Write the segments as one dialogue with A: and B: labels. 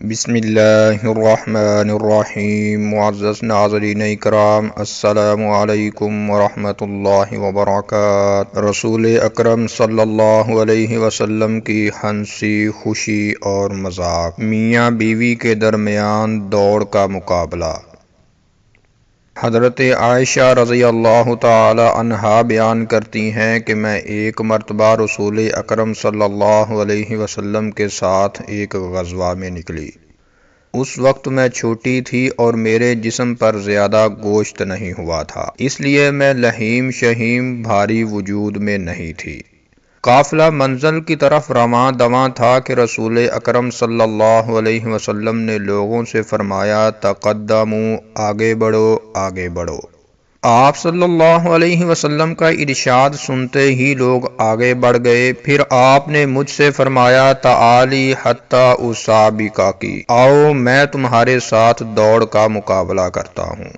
A: بسم اللہ الرحمن الرحیم۔ معزز ناظرین اکرام، السلام علیکم ورحمۃ اللہ وبرکاتہ۔ رسول اکرم صلی اللہ علیہ وسلم کی ہنسی، خوشی اور مذاق۔ میاں بیوی کے درمیان دوڑ کا مقابلہ۔ حضرت عائشہ رضی اللہ تعالی عنہا بیان کرتی ہیں کہ میں ایک مرتبہ رسول اکرم صلی اللہ علیہ وسلم کے ساتھ ایک غزوہ میں نکلی۔ اس وقت میں چھوٹی تھی اور میرے جسم پر زیادہ گوشت نہیں ہوا تھا، اس لیے میں لحیم شہیم بھاری وجود میں نہیں تھی۔ قافلہ منزل کی طرف رواں دواں تھا کہ رسول اکرم صلی اللہ علیہ وسلم نے لوگوں سے فرمایا، تقدموا، آگے بڑھو، آگے بڑھو۔ آپ صلی اللہ علیہ وسلم کا ارشاد سنتے ہی لوگ آگے بڑھ گئے۔ پھر آپ نے مجھ سے فرمایا، تعالی حتی اسابقکی، آؤ میں تمہارے ساتھ دوڑ کا مقابلہ کرتا ہوں۔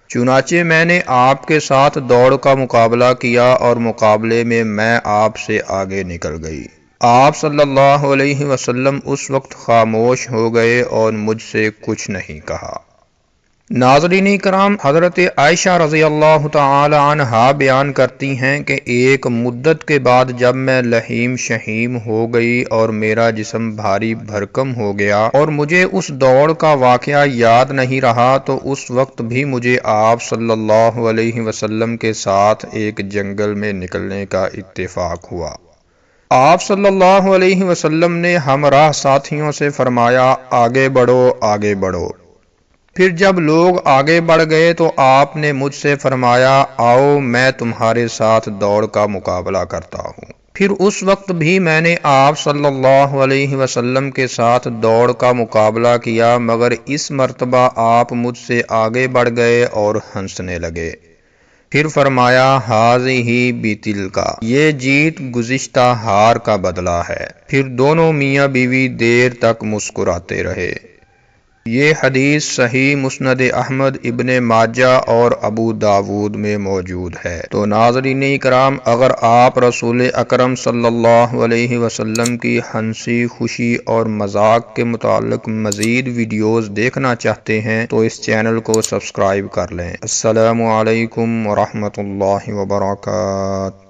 A: چنانچہ میں نے آپ کے ساتھ دوڑ کا مقابلہ کیا اور مقابلے میں آپ سے آگے نکل گئی۔ آپ صلی اللہ علیہ وسلم اس وقت خاموش ہو گئے اور مجھ سے کچھ نہیں کہا۔ ناظرین کرام، حضرت عائشہ رضی اللہ تعالی عنہا بیان کرتی ہیں کہ ایک مدت کے بعد جب میں لحیم شہیم ہو گئی اور میرا جسم بھاری بھرکم ہو گیا اور مجھے اس دوڑ کا واقعہ یاد نہیں رہا، تو اس وقت بھی مجھے آپ صلی اللہ علیہ وسلم کے ساتھ ایک جنگل میں نکلنے کا اتفاق ہوا۔ آپ صلی اللہ علیہ وسلم نے ہمراہ ساتھیوں سے فرمایا، آگے بڑھو، آگے بڑھو۔ پھر جب لوگ آگے بڑھ گئے تو آپ نے مجھ سے فرمایا، آؤ میں تمہارے ساتھ دوڑ کا مقابلہ کرتا ہوں۔ پھر اس وقت بھی میں نے آپ صلی اللہ علیہ وسلم کے ساتھ دوڑ کا مقابلہ کیا، مگر اس مرتبہ آپ مجھ سے آگے بڑھ گئے اور ہنسنے لگے۔ پھر فرمایا، ھذہ بتلک، یہ جیت گزشتہ ہار کا بدلہ ہے۔ پھر دونوں میاں بیوی دیر تک مسکراتے رہے۔ یہ حدیث صحیح مسند احمد، ابن ماجہ اور ابو داود میں موجود ہے۔ تو ناظرین کرام، اگر آپ رسول اکرم صلی اللہ علیہ وسلم کی ہنسی، خوشی اور مذاق کے متعلق مزید ویڈیوز دیکھنا چاہتے ہیں تو اس چینل کو سبسکرائب کر لیں۔ السلام علیکم ورحمۃ اللہ وبرکاتہ۔